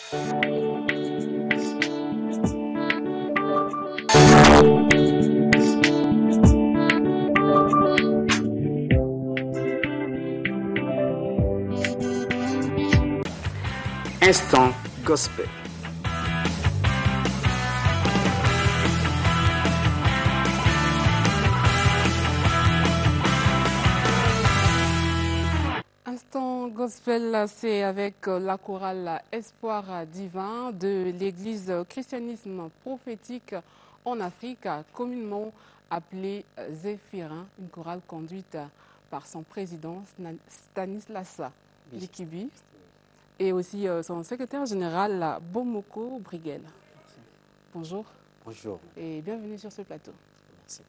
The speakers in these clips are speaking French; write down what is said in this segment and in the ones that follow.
Instant Gospel. Instant Gospel, c'est avec la chorale Espoir divin de l'église Christianisme prophétique en Afrique, communément appelée Zéphirin, une chorale conduite par son président Stanislas Likibi et aussi son secrétaire général Bomoko Briguel. Bonjour. Bonjour. Et bienvenue sur ce plateau. Merci.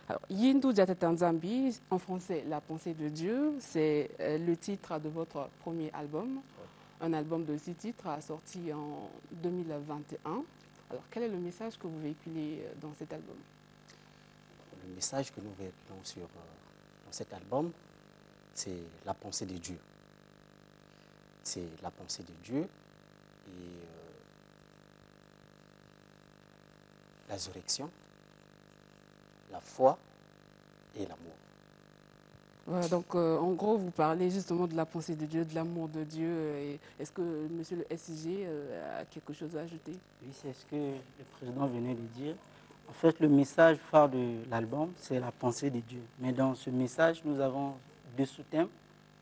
Alors, Yindu Diatatanzambi, en français La pensée de Dieu, c'est le titre de votre premier album. Un album de 6 titres sorti en 2021. Alors, quel est le message que vous véhiculez dans cet album? Le message que nous véhiculons dans cet album, c'est la pensée de Dieu. C'est la pensée de Dieu et la résurrection, la foi et l'amour. Voilà, donc en gros, vous parlez justement de la pensée de Dieu, de l'amour de Dieu. Est-ce que monsieur le SIG a quelque chose à ajouter? Oui, c'est ce que le président venait de dire. En fait, le message phare de l'album, c'est la pensée de Dieu. Mais dans ce message, nous avons 2 sous-thèmes.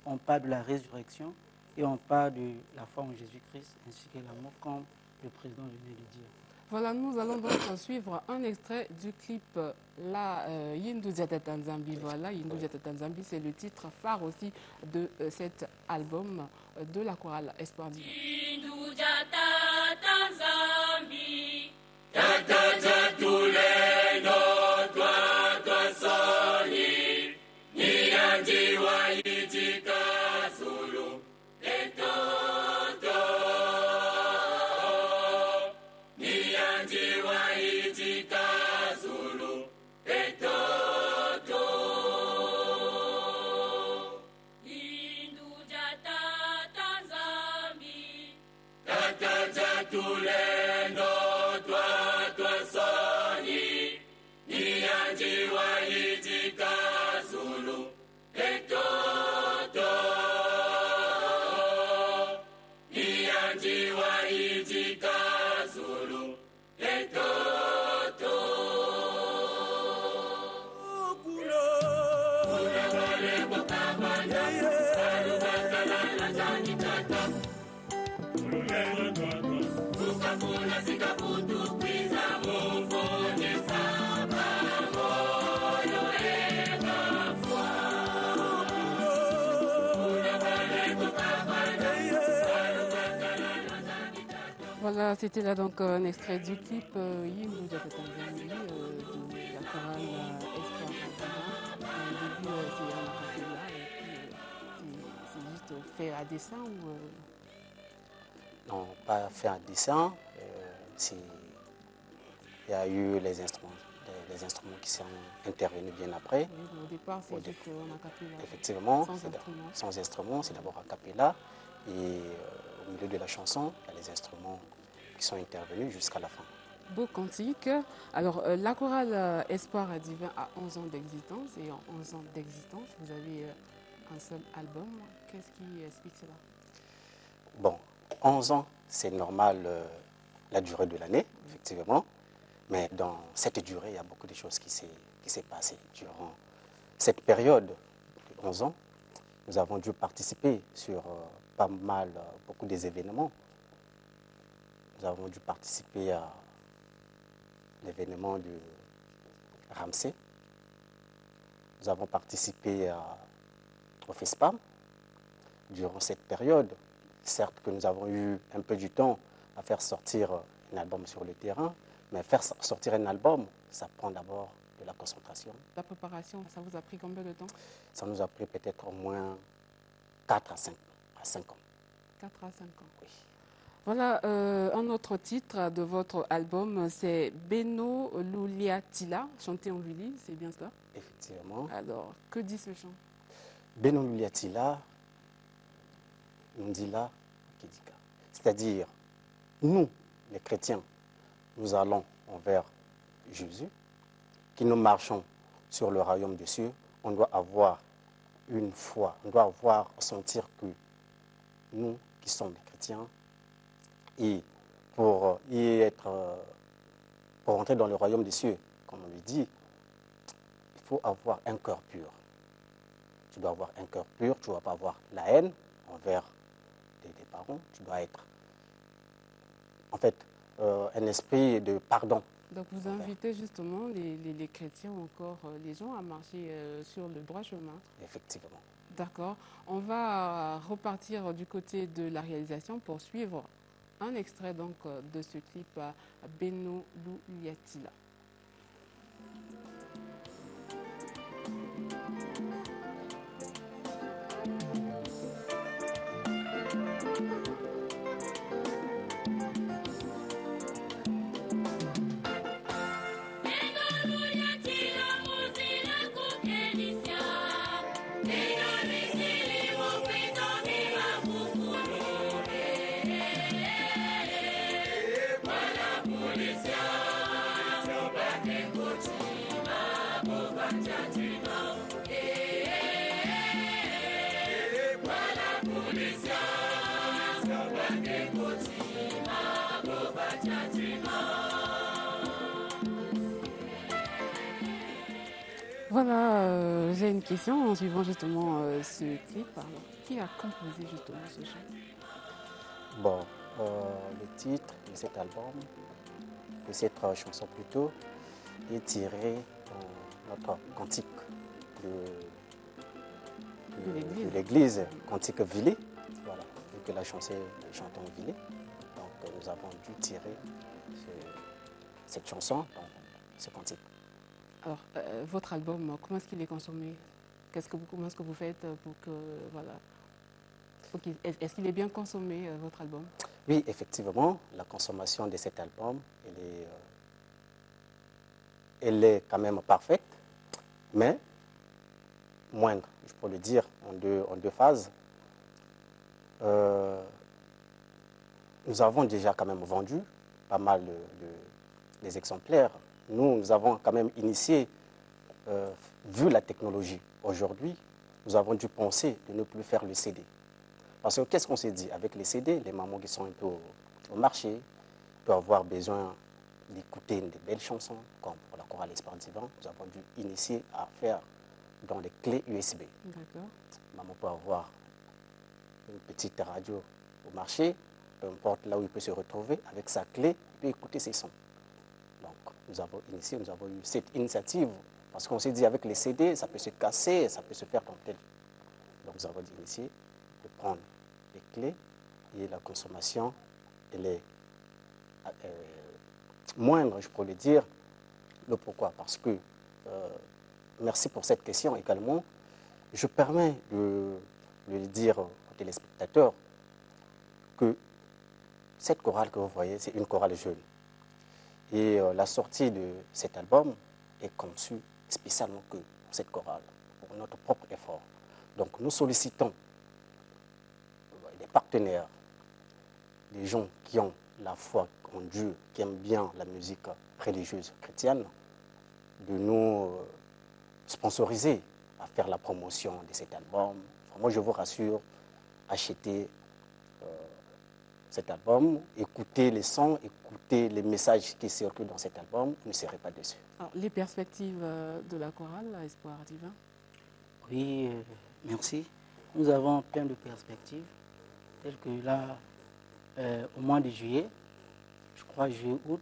On parle de la résurrection et on parle de la foi en Jésus-Christ ainsi que l'amour, comme le président venait de dire. Voilà, nous allons donc suivre un extrait du clip Yindu Diatatanzambi. Voilà, Yindu Diatatanzambi, c'est le titre phare aussi de cet album de la chorale Espoir divin. Yindu Diatatanzambi. Voilà, c'était là donc un extrait du clip Yindu Diatatanzambi de la chorale Espoir divin. Au début, c'est un acapella et puis c'est juste fait à dessin ou Non, pas fait à dessin. Il y a eu les instruments qui sont intervenus bien après. oui, au départ, c'est juste un acapella. Effectivement, sans instrument, c'est d'abord a cappella. Et au milieu de la chanson, il y a les instruments qui sont intervenus jusqu'à la fin. Beau cantique. Alors, la chorale Espoir divin a 11 ans d'existence. Et en 11 ans d'existence, vous avez un seul album. Qu'est-ce qui explique cela? Bon, 11 ans, c'est normal la durée de l'année, effectivement. Mais dans cette durée, il y a beaucoup de choses qui s'est passé durant cette période de 11 ans. Nous avons dû participer sur beaucoup des événements. Nous avons dû participer à l'événement de Ramsey. Nous avons participé au FESPAM durant cette période. Certes que nous avons eu un peu du temps à faire sortir un album sur le terrain, mais faire sortir un album, ça prend d'abord de la concentration. La préparation, ça vous a pris combien de temps? Ça nous a pris peut-être au moins 4 à 5 ans. 4 à 5 ans. Oui. Voilà, un autre titre de votre album, c'est Beno Luliatila, chanté en Wili, c'est bien cela? Effectivement. Alors, que dit ce chant? Beno Luliatila, Ndila Kidika. C'est-à-dire, nous, les chrétiens, nous allons envers Jésus, que nous marchons sur le royaume des cieux, on doit avoir une foi, on doit sentir que nous qui sommes des chrétiens, et pour y être, pour entrer dans le royaume des cieux, comme on le dit, il faut avoir un cœur pur. Tu dois avoir un cœur pur, tu ne dois pas avoir la haine envers tes parents, tu dois être, en fait, un esprit de pardon. Donc vous invitez justement les chrétiens ou encore les gens à marcher sur le droit chemin. Effectivement. D'accord. On va repartir du côté de la réalisation pour suivre un extrait donc de ce clip Beno Luyatila. Voilà, j'ai une question en suivant justement ce clip. Alors, qui a composé justement ce chant? Bon, le titre de cet album, de cette chanson plutôt, est tiré dans notre cantique de l'église, cantique Villé. Voilà, vu que la chanson est chantée en Villé. Donc nous avons dû tirer cette chanson dans ce cantique. Alors, votre album, comment est-ce qu'il est consommé? Comment est-ce que vous faites pour que, voilà, est-ce qu'il est bien consommé, votre album? Oui, effectivement, la consommation de cet album, elle est quand même parfaite, mais moindre, je peux le dire, en deux phases. Nous avons déjà quand même vendu pas mal des exemplaires. Nous avons quand même initié, vu la technologie aujourd'hui, nous avons dû penser de ne plus faire le CD. Parce que qu'est-ce qu'on s'est dit? Avec les CD, les mamans qui sont un peu au marché peuvent avoir besoin d'écouter des belles chansons, comme pour la chorale Espoir Divin. Nous avons dû initier à faire dans les clés USB. D'accord. Maman peut avoir une petite radio au marché, peu importe là où il peut se retrouver, avec sa clé, il peut écouter ses sons. Donc, nous avons initié, nous avons eu cette initiative, parce qu'on s'est dit avec les CD, ça peut se casser, ça peut se faire tel. Donc, nous avons initié de prendre les clés et la consommation, elle est moindre, je pourrais le dire. Le pourquoi? Parce que, merci pour cette question également, je permets de le dire aux téléspectateurs que cette chorale que vous voyez, c'est une chorale jeune. Et la sortie de cet album est conçue spécialement que pour cette chorale, pour notre propre effort. Donc nous sollicitons des partenaires, des gens qui ont la foi en Dieu, qui aiment bien la musique religieuse chrétienne, de nous sponsoriser à faire la promotion de cet album. Moi, je vous rassure, achetez cet album, écoutez les sons, écoutez les messages qui circulent dans cet album, vous ne serez pas déçus. Alors, les perspectives de la chorale, Espoir Divin? Oui, merci. Nous avons plein de perspectives, telles que là, au mois de juillet, je crois juillet-août,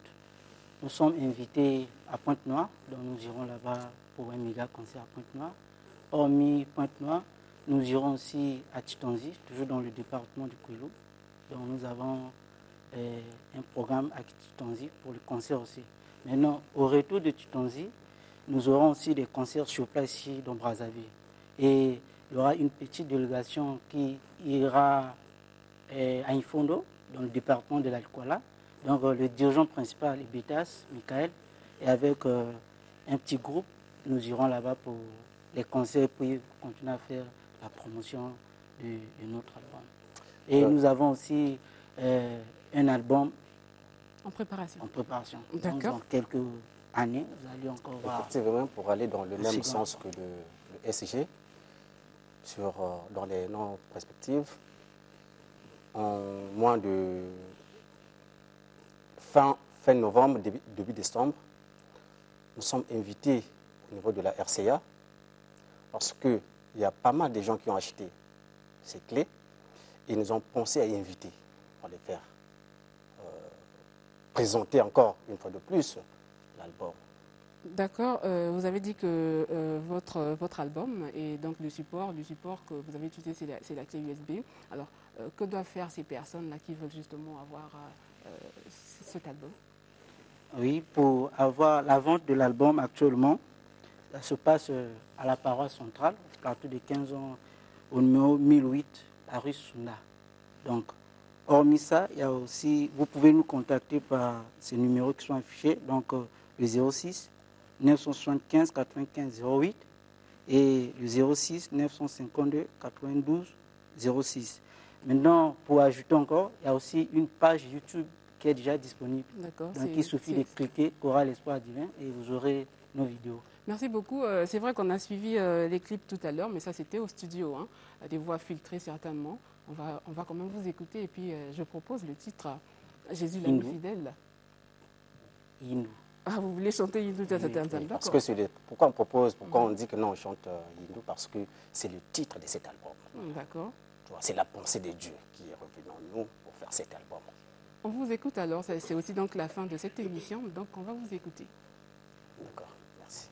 nous sommes invités à Pointe-Noire, donc nous irons là-bas pour un méga concert à Pointe-Noire. Hormis Pointe-Noire, nous irons aussi à Titonzi, toujours dans le département du Kouilou. Donc nous avons un programme à Titonzi pour le concert aussi. Maintenant, au retour de Titonzi, nous aurons aussi des concerts sur place ici dans Brazzaville. Et il y aura une petite délégation qui ira à Infondo, dans le département de l'Alkoala. Donc le dirigeant principal est Bétas, Michael, et avec un petit groupe, nous irons là-bas pour les concerts, puis continuer à faire la promotion de notre album. Et nous avons aussi un album En préparation. En préparation. D'accord. Donc, dans quelques années, vous allez encore voir. Effectivement, pour aller dans le même second. sens que le SG, dans les normes perspectives, en moins de fin novembre, début décembre, nous sommes invités au niveau de la RCA parce qu'il y a pas mal de gens qui ont acheté ces clés et nous ont pensé à y inviter pour les faire présenter encore une fois de plus l'album. D'accord. Vous avez dit que votre album et donc le support que vous avez utilisé, c'est la clé USB. Alors, que doivent faire ces personnes-là qui veulent justement avoir cet album? Oui, pour avoir la vente de l'album actuellement, ça se passe à la paroisse centrale, au quartier de 15 ans, au numéro 1008, à rue Sunda. Donc, hormis ça, il y a aussi, vous pouvez nous contacter par ces numéros qui sont affichés, donc le 06 975 95 08 et le 06 952 92 06. Maintenant, pour ajouter encore, il y a aussi une page YouTube qui est déjà disponible. D'accord. Donc, il suffit de cliquer Chorale Espoir Divin et vous aurez nos vidéos. Merci beaucoup. C'est vrai qu'on a suivi les clips tout à l'heure, mais ça c'était au studio, hein. Des voix filtrées certainement. On va quand même vous écouter et puis je propose le titre Jésus l'ami fidèle. Hindu. Ah, vous voulez chanter Hindu Oui, parce que pourquoi on dit que non, on chante Hindu? Parce que c'est le titre de cet album. D'accord. C'est la pensée de Dieu qui est revenue en nous pour faire cet album. On vous écoute alors, c'est aussi donc la fin de cette émission, donc on va vous écouter. D'accord, merci.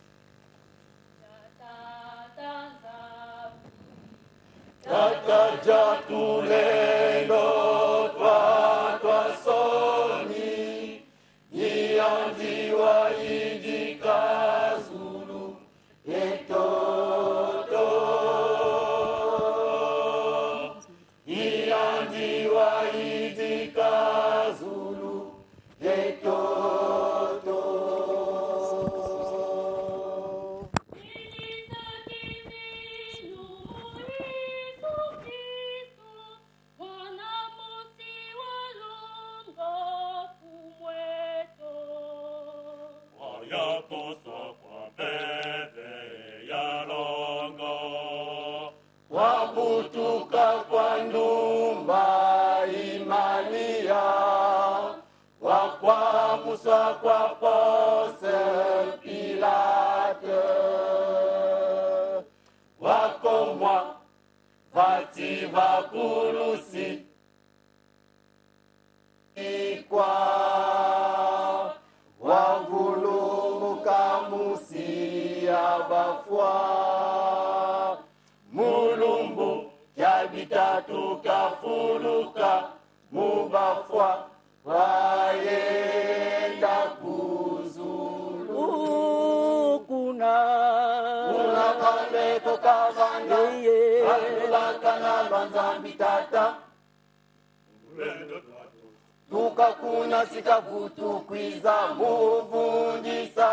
Tukakuna sikavutukwiza muvundisa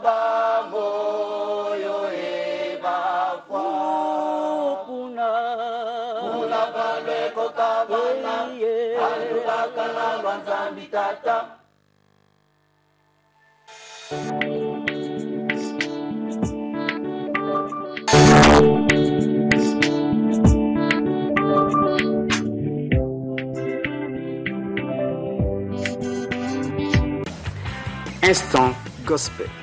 bamoyo ebafwa kuna baleko kabana andulakana lwanzambi tata. Instant Gospel.